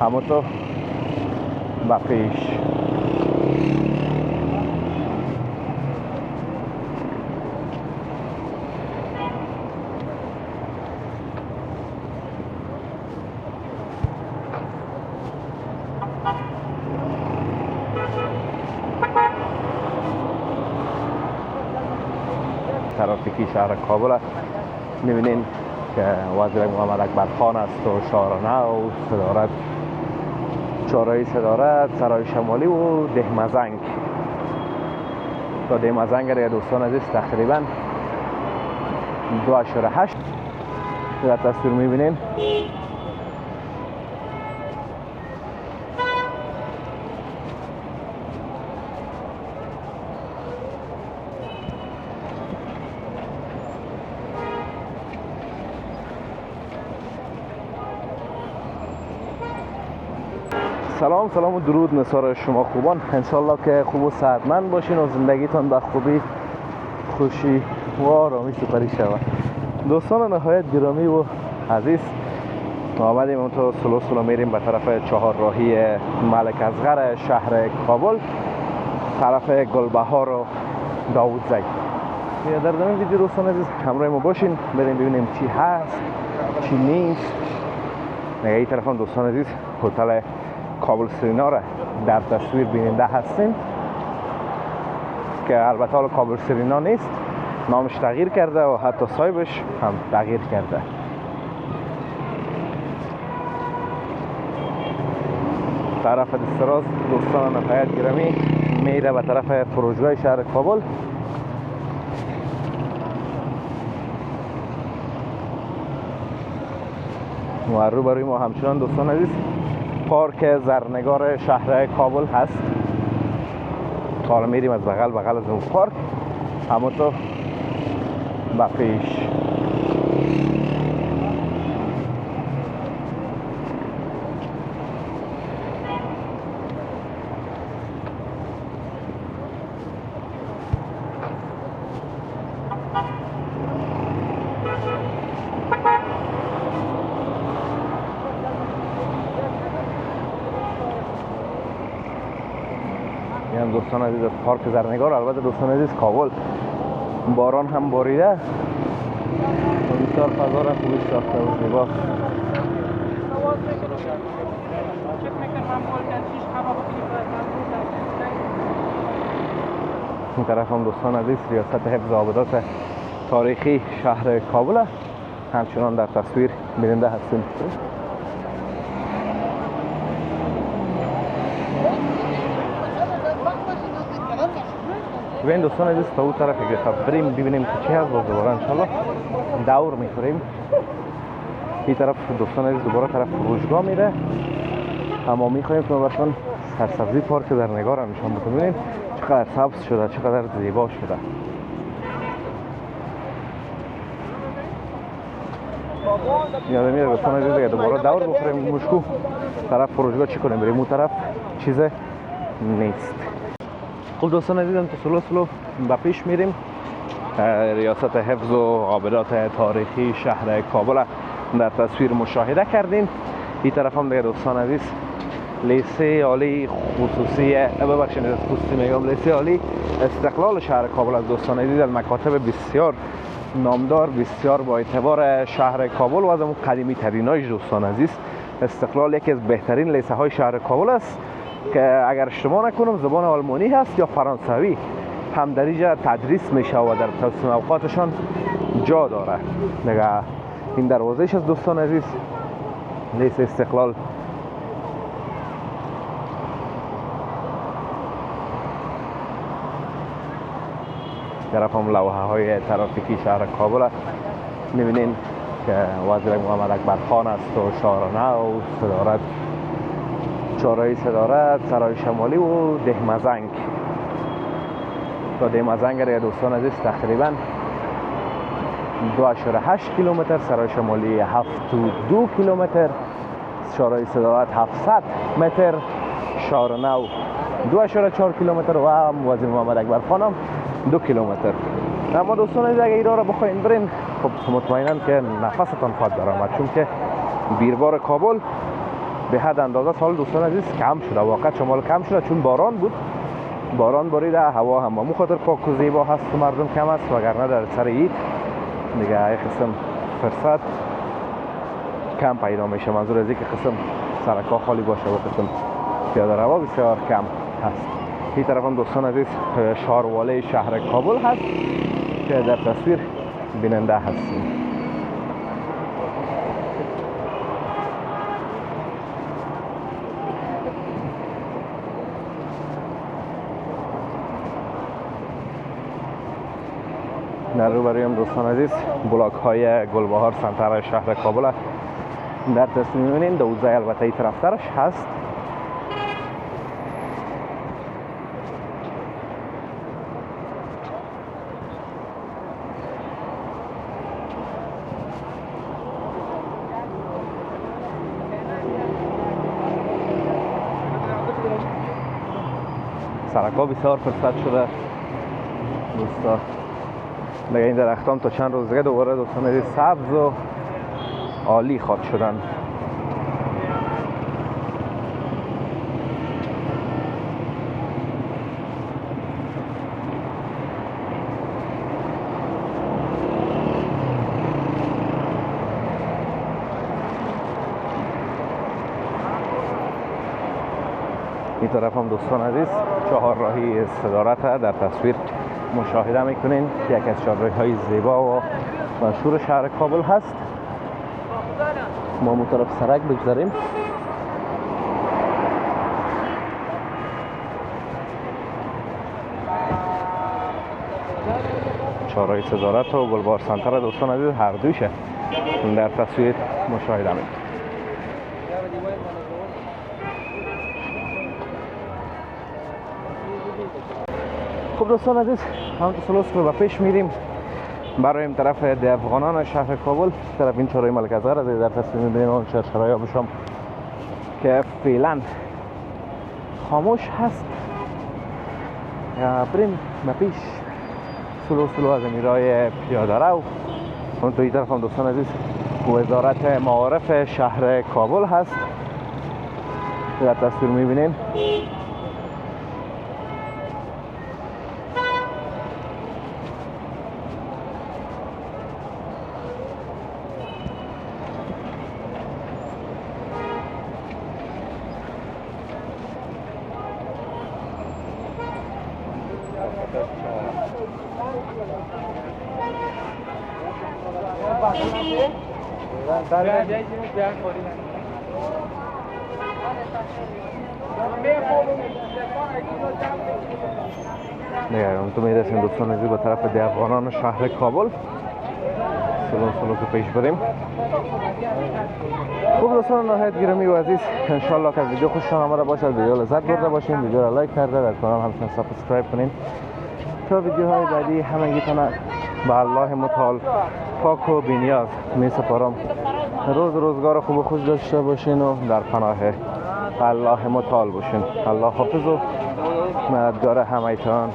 اما تو با پیش. ترافیکی شهر کابل می‌بینین که وزیر محمد اکبر خان است و شارنو، صدارت، چهارراه صدارت، سرای شمالی و دهمزنگ. تا دهمزنگ را دوستان عزیز تقریبا 2.8 در تصویر می‌بینین. سلام و درود نثار شما خوبان. انشالله که خوب و صحتمند باشین و زندگیتان به خوبی، خوشی و آرامی سپری شود. دوستان نهایت گرامی و عزیز، ما آمدیم اون تو سلو میریم به طرف چهارراهی ملک اصغر شهر کابل، طرف گلبهار و داوودزی. در ادامه ویدیو دوستان عزیز همراه ما باشین، بریم ببینیم چی هست چی نیست. این طرف هم دوستان عزیز هتل کابل سرینا را در تصویر بیننده هستیم که البته حالا کابل سرینا نیست، نامش تغییر کرده و حتی صاحبش هم تغییر کرده. طرف دستراز دوستان نهایت گرامی میره به طرف فروشگاه شهر کابل. و روبروی ما همچنان دوستان عزیز پارک زرنگار شهر کابل هست. حالا میریم از بغل از اون پارک، اما تو با پیش. این دوستان عزیز از پارک زرنگار. البته دوستان عزیز کابل باران هم باریده و بسیار فضا را خوبی ساخته و زیبا. این طرف هم دوستان عزیز ریاست حفظ آبادات تاریخی شهر کابل همچنان در تصویر بیننده هستیم. ببین دوستان عزیز تا اون طرف اگه بریم ببینیم که چی هست، باز دوباره انشالله دور میخوریم. این طرف دوستان عزیز دوباره طرف فروشگاه میره، اما میخوایم که براتون سرسبزی پارک زرنگار هم نشان بدیم. ببینیم چقدر سبز شده، چقدر زیبا شده. یادم میاد دوستان عزیز اگه دوباره دور بخوریم مشکو طرف فروشگاه چی کنیم، بریم اون طرف چیز نیست. خب دوستان عزیزم تو سلو به پیش میریم. ریاست حفظ و آبادات تاریخی شهر کابل در تصویر مشاهده کردیم. این طرف هم دیگه دوستان عزیز لیسه عالی خصوصی لیسه عالی استقلال شهر کابل از دوستان عزیز، از مکاتب بسیار نامدار، بسیار با اعتبار شهر کابل و از اون قدیمی ترینایش دوستان عزیز. استقلال یکی از بهترین لیسه های شهر کابل است که اگر اشتباه نکنم زبان آلمانی هست یا فرانسوی هم در اینجا تدریس میشه و در تقسیم اوقاتشان جا داره. دیگه این دروازهش از دوستان عزیز لیسه استقلال. طرف هم لوحه های ترافیکی شهر کابل میبینین که وزیر محمد اکبر خان است و شارنو، صدارت، چهارراه صدارت، سرای شمالی و دهمزنگ. تا دهمزنگ را دوستان عزیز تقریبا 2.8 کیلومتر، سرای شمالی 72 کیلومتر، چهارراه صدارت 700 متر، شارنو 2.4 کیلومتر و وزیر محمد اکبر خان هم 2 کیلومتر. اما دوستان عزیز اگه ایران را بخواین برین خب مطمئنا که نفستان خواهد درآمد، چون که بیربار کابل به حد اندازه سال دوستان عزیز کم شده، واقعا شمال کم شده، چون باران بود، باران باریده، هوا هم به خاطر پاک و زیبا هست و مردم کم است، وگرنه در سر عید دیگه ای قسم فرصت کم پیدا میشه. منظور از اینکه قسم سرکا خالی باشه و قسم پیاده روا بسیار کم هست. این طرف هم دوستان عزیز شارواله شهر کابل هست که در تصویر بیننده هستیم. در روبروی هم دوستان عزیز بلاک های گلبهار سنتر شهر کابل در تصویر می‌بینید. 12 البته این طرفترش هست. سرکا بسیار فرصت شده دوستا. دیگه این درختان تا چند روز دیگه دوباره دوستان عزیز سبز و عالی خواهد شدن. این طرف هم دوستان عزیز چهار راهی صدارت در تصویر مشاهده میکنین. یک از چهارراهی های زیبا و مشهور شهر کابل هست. ما اون طرف سرک بگذاریم. چهارراهی صدارت و گلبهار سنتر دوستان عزیز هر دوشه در تصویر مشاهده میکنین. خب دوستان عزیز همونطور سلوس رو به پیش میریم برای این طرف افغانان شهر کابل، طرف این چهارراهی ملک اصغر از در تصویر میبینیم. اون چهارراهی آبشام که فعلا خاموش هست. بریم به پیش سلو از امیرای پیاده رو. اون تو این طرف هم دوستان عزیز وزارت معارف شهر کابل هست در تصویر میبینیم. تو میرسیم دوستان عزیز به طرف افغانان شهر کابل. سلو که پیش بریم. خوب دوستان نهایت گرامی و عزیز، انشالله که از ویدیو خوشتان آمده باشد، ویدیو لذت برده باشین، ویدیو را لایک کرده در کانال همچنین سابسکرایب کنین تا ویدیوهای بعدی همگیتان به الله متعال پاک و بی‌نیاز می سپارم. روزگار خوب و خوش داشته باشین و در پناه الله متعال باشین. الله حافظ و مددگار همگیتان.